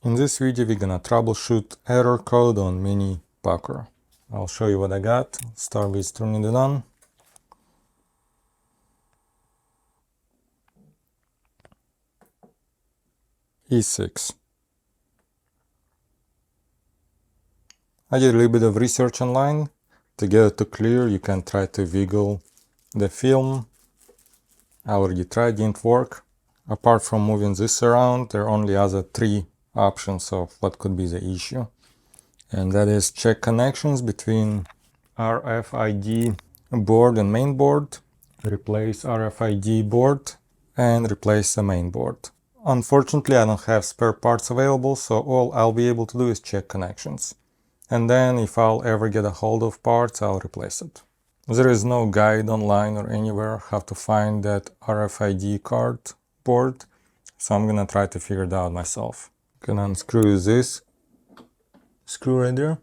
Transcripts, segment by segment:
In this video we're gonna troubleshoot error code on Mini Pak'r. I'll show you what I got. Start with turning it on. E6. I did a little bit of research online. To get it to clear, you can try to wiggle the film. I already tried, didn't work. Apart from moving this around, there are only other three options of what could be the issue. And that is check connections between RFID board and main board, replace RFID board, and replace the main board. Unfortunately, I don't have spare parts available, so all I'll be able to do is check connections. And then if I'll ever get a hold of parts, I'll replace it. There is no guide online or anywhere how to find that RFID card board, so I'm gonna try to figure it out myself. Gonna unscrew this screw right there.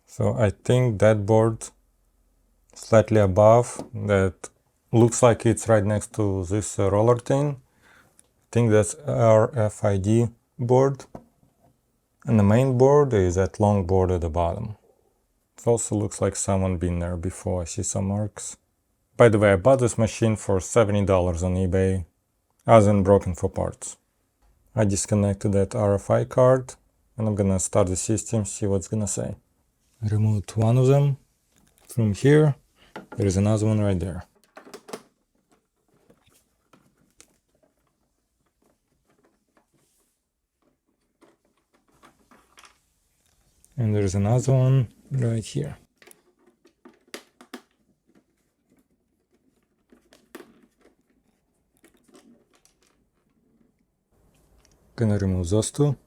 So I think that board slightly above, that looks like it's right next to this roller thing. I think that's RFID board. And the main board is that long board at the bottom. It also looks like someone been there before. I see some marks. By the way, I bought this machine for $70 on eBay. Hasn't broken for parts. I disconnected that RFID card and I'm gonna start the system, see what's gonna say. I removed one of them. From here, there is another one right there. And there's another one right here. Gonna remove those two.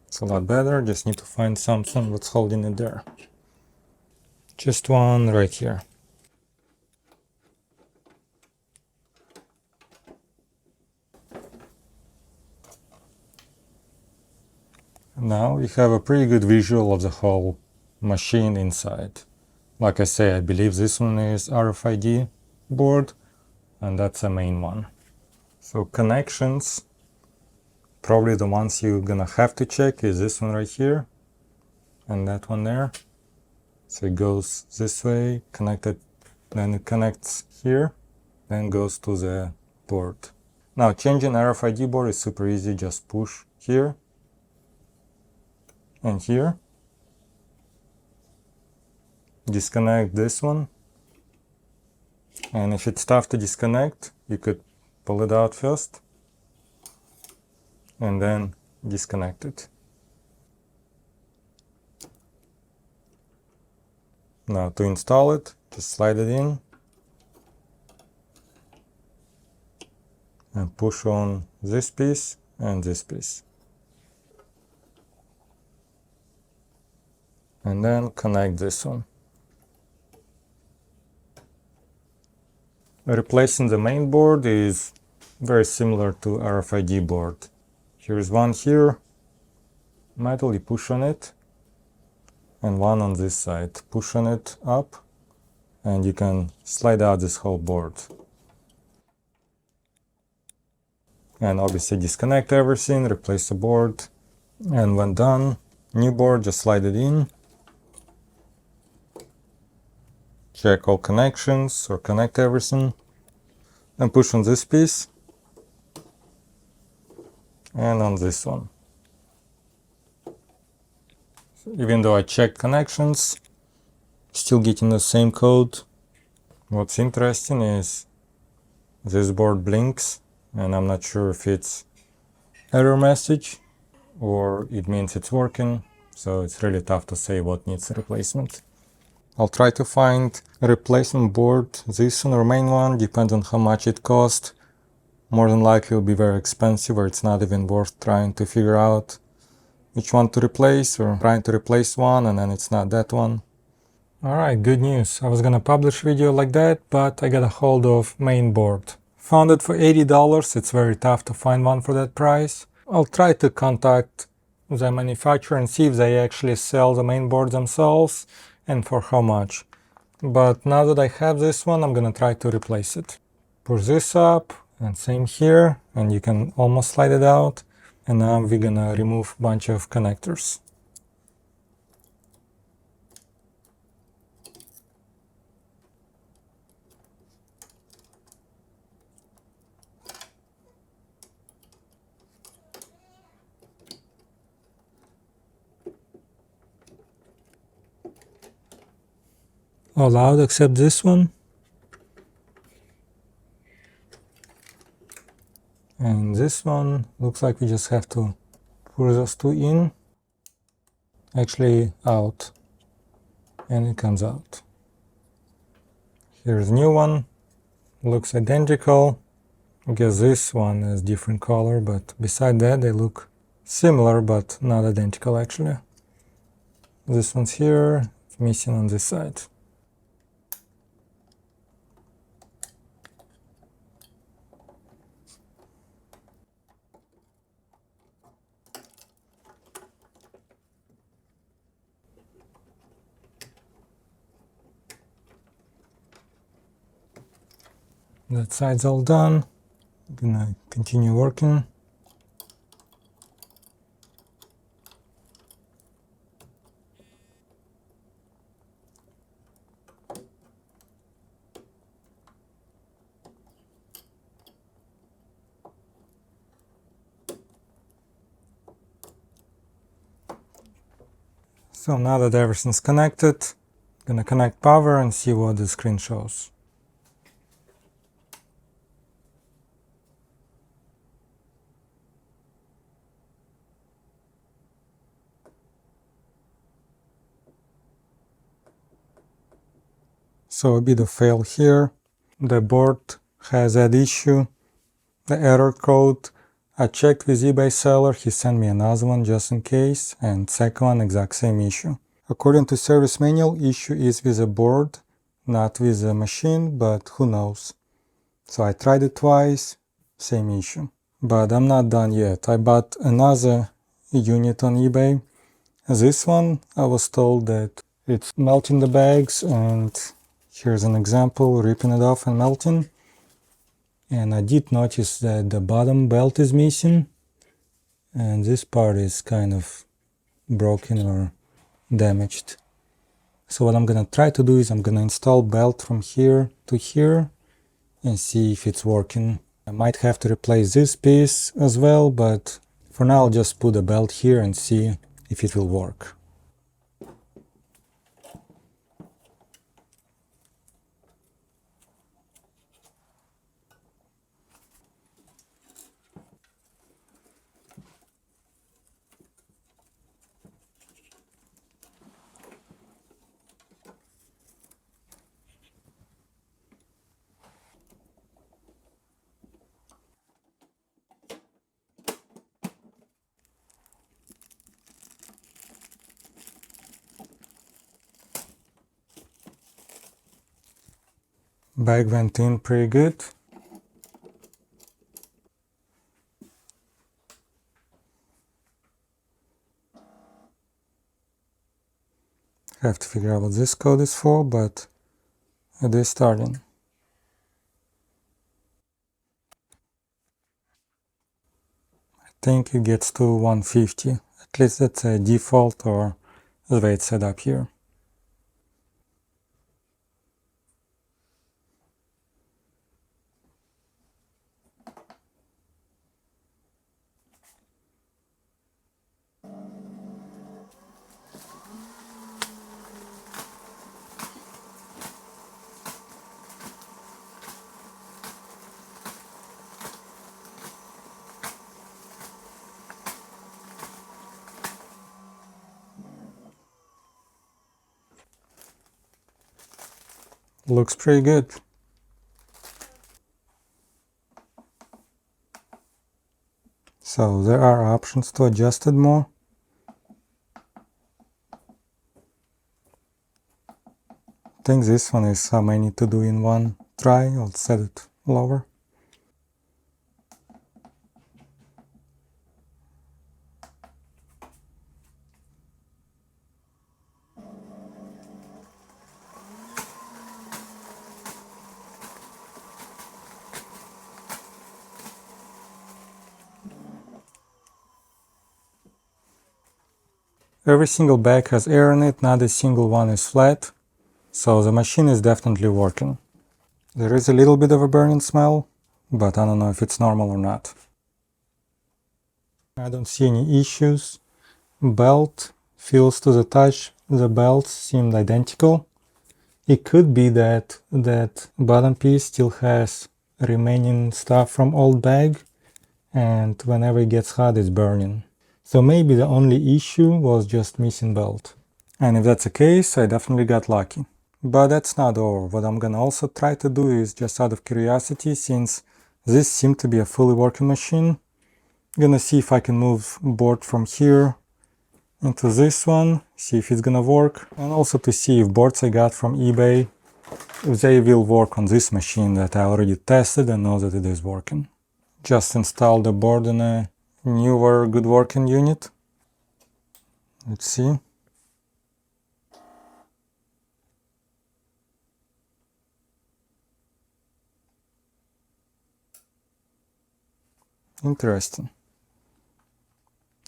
It's a lot better, just need to find something that's holding it there. Just one right here. Now we have a pretty good visual of the whole machine inside. Like I say, I believe this one is RFID board and that's the main one. So connections, probably the ones you're gonna have to check is this one right here and that one there. So it goes this way, connected, then it connects here, then goes to the board. Now changing RFID board is super easy, just push here and here. Disconnect this one, and if it's tough to disconnect, you could pull it out first and then disconnect it. Now to install it, just slide it in and push on this piece and this piece. And then connect this one. Replacing the main board is very similar to RFID board. Here's one here, metal, you push on it, and one on this side. Push on it up, and you can slide out this whole board. And obviously disconnect everything, replace the board, and when done, new board, just slide it in. Check all connections or connect everything and push on this piece and on this one. So even though I checked connections, still getting the same code. What's interesting is this board blinks and I'm not sure if it's error message or it means it's working, so it's really tough to say what needs a replacement. I'll try to find a replacement board, this one or main one, depends on how much it costs. More than likely it will be very expensive or it's not even worth trying to figure out which one to replace, or trying to replace one and then it's not that one. Alright, good news. I was gonna publish a video like that, but I got a hold of main board. Found it for $80, it's very tough to find one for that price. I'll try to contact the manufacturer and see if they actually sell the main board themselves and for how much. But now that I have this one, I'm gonna try to replace it. Push this up, and same here, and you can almost slide it out. And now we're gonna remove a bunch of connectors. All out except this one. And this one looks like we just have to push those two in, actually out, and it comes out. Here's a new one, looks identical. I guess this one is different color, but beside that they look similar but not identical actually. This one's here, it's missing on this side. That side's all done. I'm gonna continue working. So now that everything's connected, I'm gonna connect power and see what the screen shows. So a bit of fail here. The board has that issue, the error code. I checked with eBay seller, he sent me another one just in case, and second one exact same issue. According to service manual, issue is with the board, not with the machine, but who knows. So I tried it twice, same issue. But I'm not done yet. I bought another unit on eBay. This one, I was told that it's melting the bags, and here's an example, ripping it off and melting. And I did notice that the bottom belt is missing, and this part is kind of broken or damaged. So what I'm gonna try to do is I'm gonna install belt from here to here and see if it's working. I might have to replace this piece as well, but for now I'll just put a belt here and see if it will work. Bag went in pretty good. Have to figure out what this code is for, but it is starting. I think it gets to 150. At least that's a default or the way it's set up here. Looks pretty good. So there are options to adjust it more. I think this one is some I need to do in one try. I'll set it lower. Every single bag has air in it, not a single one is flat, so the machine is definitely working. There is a little bit of a burning smell, but I don't know if it's normal or not. I don't see any issues. Belt feels to the touch, the belts seemed identical. It could be that that bottom piece still has remaining stuff from old bag, and whenever it gets hot it's burning. So maybe the only issue was just missing belt. And if that's the case, I definitely got lucky. But that's not all. What I'm gonna also try to do is, just out of curiosity, since this seemed to be a fully working machine, I'm gonna see if I can move board from here into this one, see if it's gonna work, and also to see if boards I got from eBay, if they will work on this machine that I already tested and know that it is working. Just installed the board in a newer good working unit. Let's see. Interesting.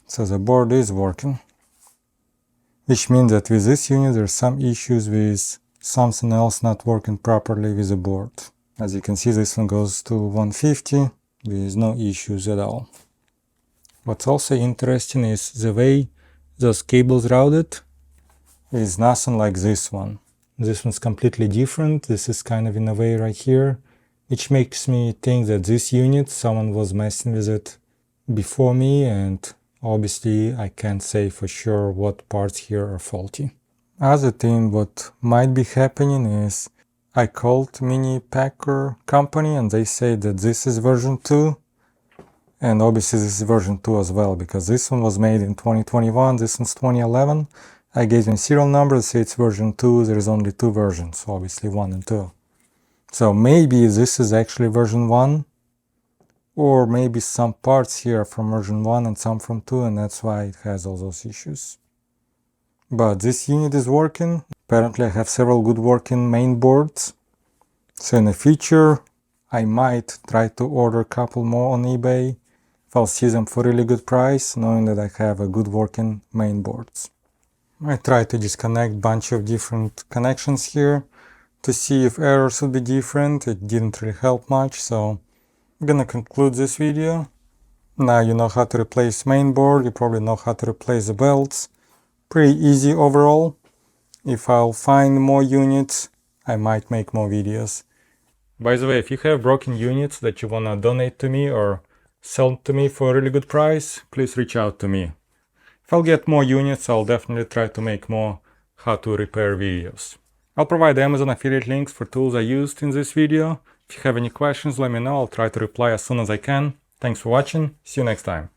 So the board is working, which means that with this unit there's some issues with something else not working properly with the board. As you can see, this one goes to 150 with no issues at all. What's also interesting is the way those cables routed is nothing like this one. This one's completely different. This is kind of in a way right here, which makes me think that this unit, someone was messing with it before me, and obviously I can't say for sure what parts here are faulty. Other thing what might be happening is I called Mini Pak'r company and they say that this is version 2, and obviously this is version 2 as well, because this one was made in 2021, this one's 2011. I gave them serial number, they say it's version 2, there is only 2 versions, obviously 1 and 2. So maybe this is actually version 1, or maybe some parts here are from version 1 and some from 2, and that's why it has all those issues. But this unit is working. Apparently I have several good working main boards. So in the future I might try to order a couple more on eBay if I'll see them for really good price, knowing that I have a good working main boards. I tried to disconnect a bunch of different connections here to see if errors would be different. It didn't really help much, so I'm gonna conclude this video. Now you know how to replace main board, you probably know how to replace the belts. Pretty easy overall. If I'll find more units, I might make more videos. By the way, if you have broken units that you wanna donate to me or sell to me for a really good price, please reach out to me. If I'll get more units, I'll definitely try to make more how to repair videos. I'll provide Amazon affiliate links for tools I used in this video. If you have any questions, let me know. I'll try to reply as soon as I can. Thanks for watching. See you next time.